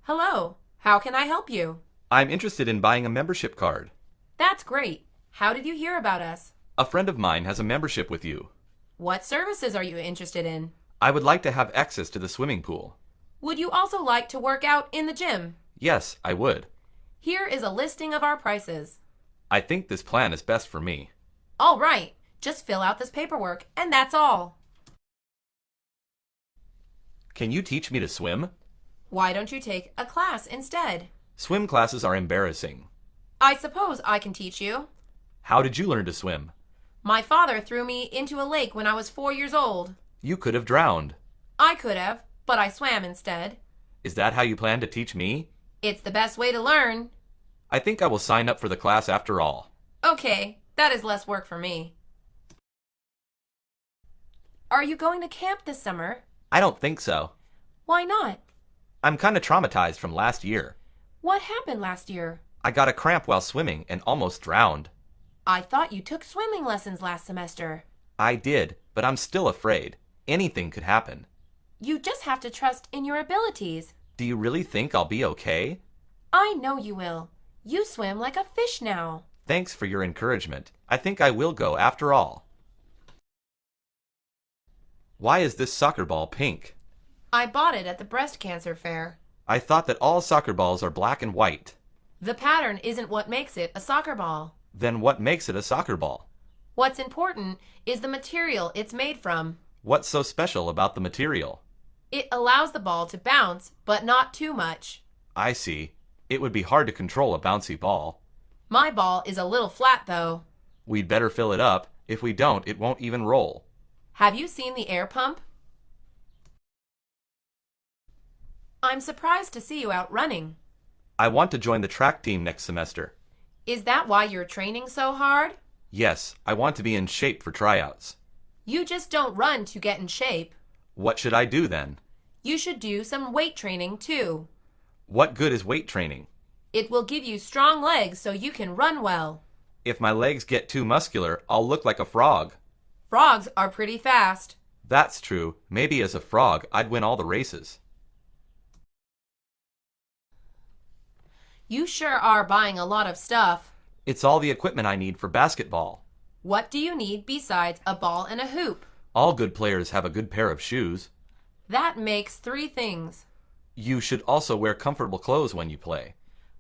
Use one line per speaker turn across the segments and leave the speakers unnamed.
Hello, how can I help you?
I'm interested in buying a membership card.
That's great. How did you hear about us?
A friend of mine has a membership with you.
What services are you interested in?
I would like to have access to the swimming pool.
Would you also like to work out in the gym?
Yes, I would.
Here is a listing of our prices.
I think this plan is best for me.
All right, just fill out this paperwork, and that's all.
Can you teach me to swim?
Why don't you take a class instead?
Swim classes are embarrassing.
I suppose I can teach you.
How did you learn to swim?
My father threw me into a lake when I was 4 years old.
You could have drowned.
I could have, but I swam instead.
Is that how you plan to teach me?
It's the best way to learn.
I think I will sign up for the class after all.
Okay, that is less work for me. Are you going to camp this summer?
I don't think so.
Why not?
I'm kind of traumatized from last year.
What happened last year?
I got a cramp while swimming and almost drowned.
I thought you took swimming lessons last semester.
I did, but I'm still afraid. Anything could happen.
You just have to trust in your abilities.
Do you really think I'll be okay?
I know you will. You swim like a fish now.
Thanks for your encouragement. I think I will go after all. Why is this soccer ball pink?
I bought it at the breast cancer fair.
I thought that all soccer balls are black and white.
The pattern isn't what makes it a soccer ball.
Then what makes it a soccer ball?
What's important is the material it's made from.
What's so special about the material?
It allows the ball to bounce, but not too much.
I see. It would be hard to control a bouncy ball.
My ball is a little flat, though.
We'd better fill it up. If we don't, it won't even roll.
Have you seen the air pump? I'm surprised to see you out running.
I want to join the track team next semester.
Is that why you're training so hard?
Yes, I want to be in shape for tryouts.
You just don't run to get in shape.
What should I do then?
You should do some weight training, too.
What good is weight training?
It will give you strong legs so you can run well.
If my legs get too muscular, I'll look like a frog.
Frogs are pretty fast.
That's true. Maybe as a frog, I'd win all the races.
You sure are buying a lot of stuff.
It's all the equipment I need for basketball.
What do you need besides a ball and a hoop?
All good players have a good pair of shoes.
That makes 3 things.
You should also wear comfortable clothes when you play.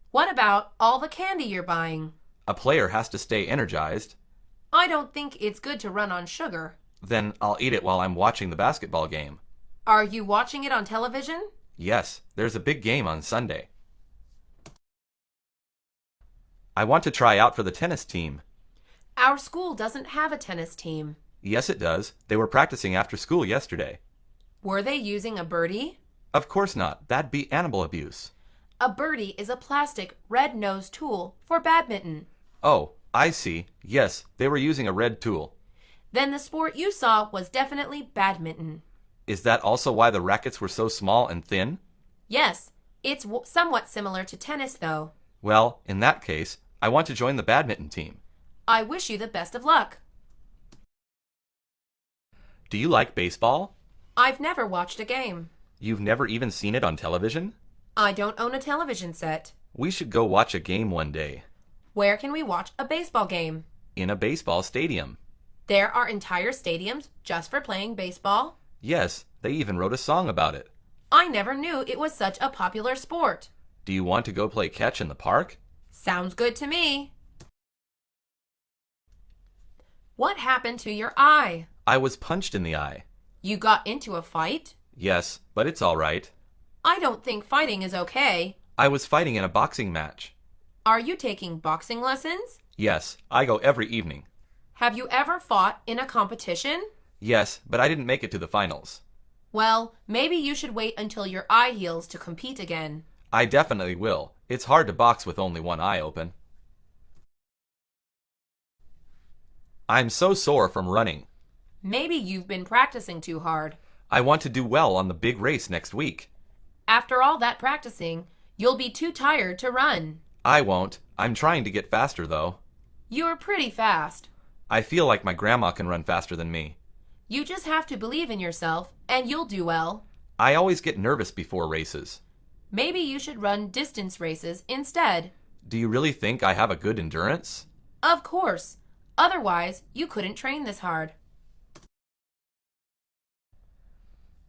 What about all the candy you're buying?
A player has to stay energized.
I don't think it's good to run on sugar.
Then I'll eat it while I'm watching the basketball game.
Are you watching it on television?
Yes, there's a big game on Sunday. I want to try out for the tennis team.
Our school doesn't have a tennis team.
Yes, it does. They were practicing after school yesterday.
Were they using a birdie?
Of course not. That'd be animal abuse.
A birdie is a plastic red-nosed tool for badminton.
Oh, I see. Yes, they were using a red tool.
Then the sport you saw was definitely badminton.
Is that also why the rackets were so small and thin?
Yes, it's somewhat similar to tennis, though.
Well, in that case, I want to join the badminton team.
I wish you the best of luck.
Do you like baseball?
I've never watched a game.
You've never even seen it on television?
I don't own a television set.
We should go watch a game one day.
Where can we watch a baseball game?
In a baseball stadium.
There are entire stadiums just for playing baseball?
Yes, they even wrote a song about it.
I never knew it was such a popular sport.
Do you want to go play catch in the park?
Sounds good to me. What happened to your eye?
I was punched in the eye.
You got into a fight?
Yes, but it's all right.
I don't think fighting is okay.
I was fighting in a boxing match.
Are you taking boxing lessons?
Yes, I go every evening.
Have you ever fought in a competition?
Yes, but I didn't make it to the finals.
Well, maybe you should wait until your eye heals to compete again.
I definitely will. It's hard to box with only one eye open. I'm so sore from running.
Maybe you've been practicing too hard.
I want to do well on the big race next week.
After all that practicing, you'll be too tired to run.
I won't. I'm trying to get faster, though.
You're pretty fast.
I feel like my grandma can run faster than me.
You just have to believe in yourself, and you'll do well.
I always get nervous before races.
Maybe you should run distance races instead.
Do you really think I have a good endurance?
Of course. Otherwise, you couldn't train this hard.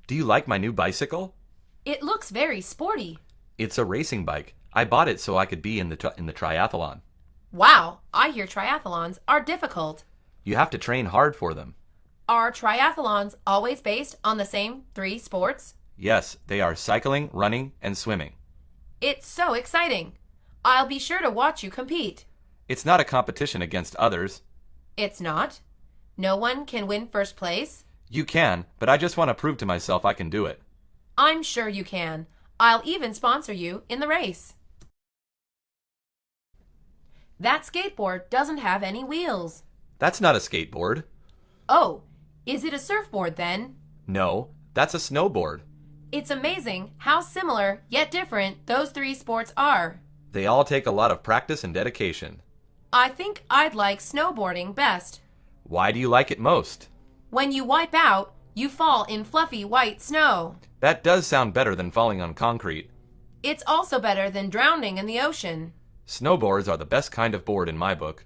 Do you like my new bicycle?
It looks very sporty.
It's a racing bike. I bought it so I could be in the triathlon.
Wow, I hear triathlons are difficult.
You have to train hard for them.
Are triathlons always based on the same 3 sports?
Yes, they are cycling, running, and swimming.
It's so exciting. I'll be sure to watch you compete.
It's not a competition against others.
It's not? No one can win first place?
You can, but I just want to prove to myself I can do it.
I'm sure you can. I'll even sponsor you in the race. That skateboard doesn't have any wheels.
That's not a skateboard.
Oh, is it a surfboard then?
No, that's a snowboard.
It's amazing how similar yet different those 3 sports are.
They all take a lot of practice and dedication.
I think I'd like snowboarding best.
Why do you like it most?
When you wipe out, you fall in fluffy white snow.
That does sound better than falling on concrete.
It's also better than drowning in the ocean.
Snowboards are the best kind of board in my book.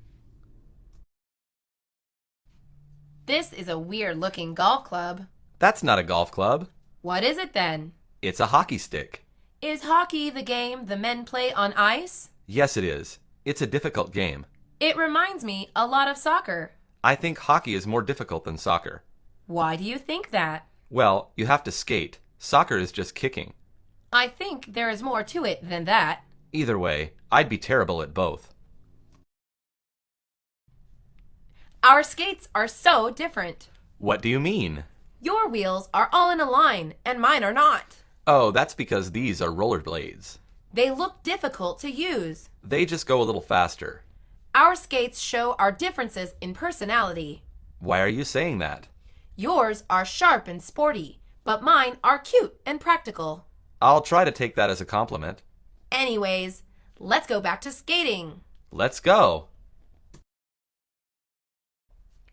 This is a weird-looking golf club.
That's not a golf club.
What is it then?
It's a hockey stick.
Is hockey the game the men play on ice?
Yes, it is. It's a difficult game.
It reminds me a lot of soccer.
I think hockey is more difficult than soccer.
Why do you think that?
Well, you have to skate. Soccer is just kicking.
I think there is more to it than that.
Either way, I'd be terrible at both.
Our skates are so different.
What do you mean?
Your wheels are all in a line, and mine are not.
Oh, that's because these are rollerblades.
They look difficult to use.
They just go a little faster.
Our skates show our differences in personality.
Why are you saying that?
Yours are sharp and sporty, but mine are cute and practical.
I'll try to take that as a compliment.
Anyways, let's go back to skating.
Let's go.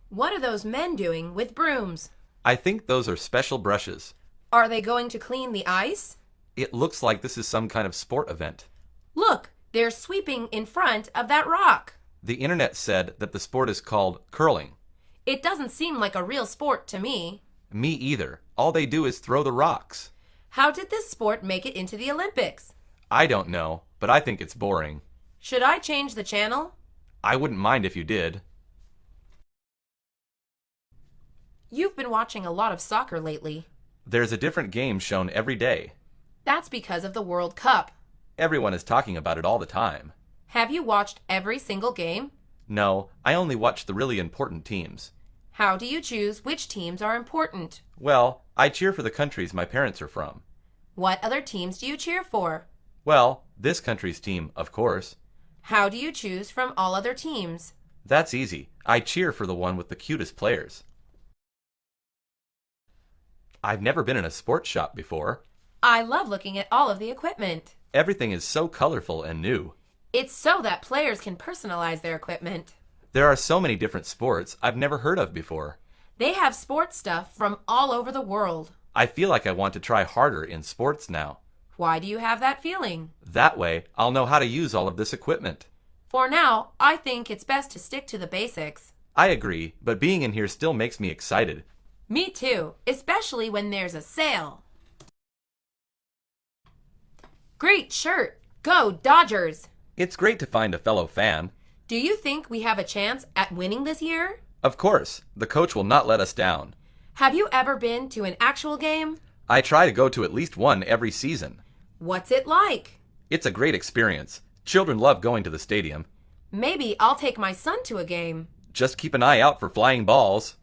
What are those men doing with brooms?
I think those are special brushes.
Are they going to clean the ice?
It looks like this is some kind of sport event.
Look, they're sweeping in front of that rock.
The internet said that the sport is called curling.
It doesn't seem like a real sport to me.
Me either. All they do is throw the rocks.
How did this sport make it into the Olympics?
I don't know, but I think it's boring.
Should I change the channel?
I wouldn't mind if you did.
You've been watching a lot of soccer lately.
There's a different game shown every day.
That's because of the World Cup.
Everyone is talking about it all the time.
Have you watched every single game?
No, I only watch the really important teams.
How do you choose which teams are important?
Well, I cheer for the countries my parents are from.
What other teams do you cheer for?
Well, this country's team, of course.
How do you choose from all other teams?
That's easy. I cheer for the one with the cutest players. I've never been in a sports shop before.
I love looking at all of the equipment.
Everything is so colorful and new.
It's so that players can personalize their equipment.
There are so many different sports I've never heard of before.
They have sports stuff from all over the world.
I feel like I want to try harder in sports now.
Why do you have that feeling?
That way, I'll know how to use all of this equipment.
For now, I think it's best to stick to the basics.
I agree, but being in here still makes me excited.
Me too, especially when there's a sale. Great shirt! Go Dodgers!
It's great to find a fellow fan.
Do you think we have a chance at winning this year?
Of course, the coach will not let us down.
Have you ever been to an actual game?
I try to go to at least one every season.
What's it like?
It's a great experience. Children love going to the stadium.
Maybe I'll take my son to a game.
Just keep an eye out for flying balls.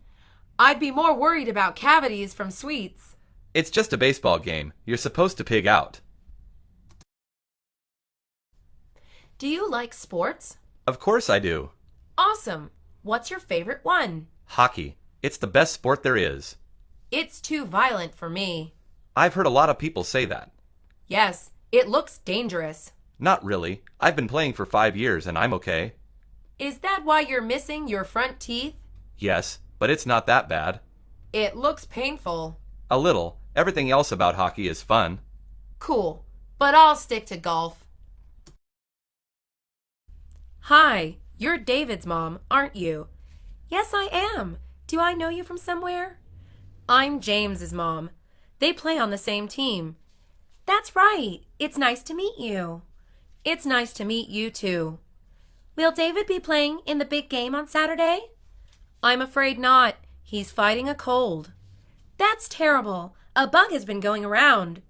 I'd be more worried about cavities from sweets.
It's just a baseball game. You're supposed to pig out.
Do you like sports?
Of course I do.
Awesome. What's your favorite one?
Hockey. It's the best sport there is.
It's too violent for me.
I've heard a lot of people say that.
Yes, it looks dangerous.
Not really. I've been playing for 5 years and I'm okay.
Is that why you're missing your front teeth?
Yes, but it's not that bad.
It looks painful.
A little. Everything else about hockey is fun.
Cool. but I'll stick to golf.
Hi, you're David's mom, aren't you? Yes, I am. Do I know you from somewhere? I'm James's mom. They play on the same team. That's right. It's nice to meet you. It's nice to meet you too. Will David be playing in the big game on Saturday? I'm afraid not. He's fighting a cold. That's terrible. A bug has been going around.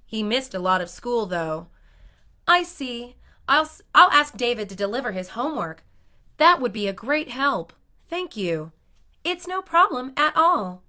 He missed a lot of school, though. I see. I'll ask David to deliver his homework. That would be a great help. Thank you. It's no problem at all.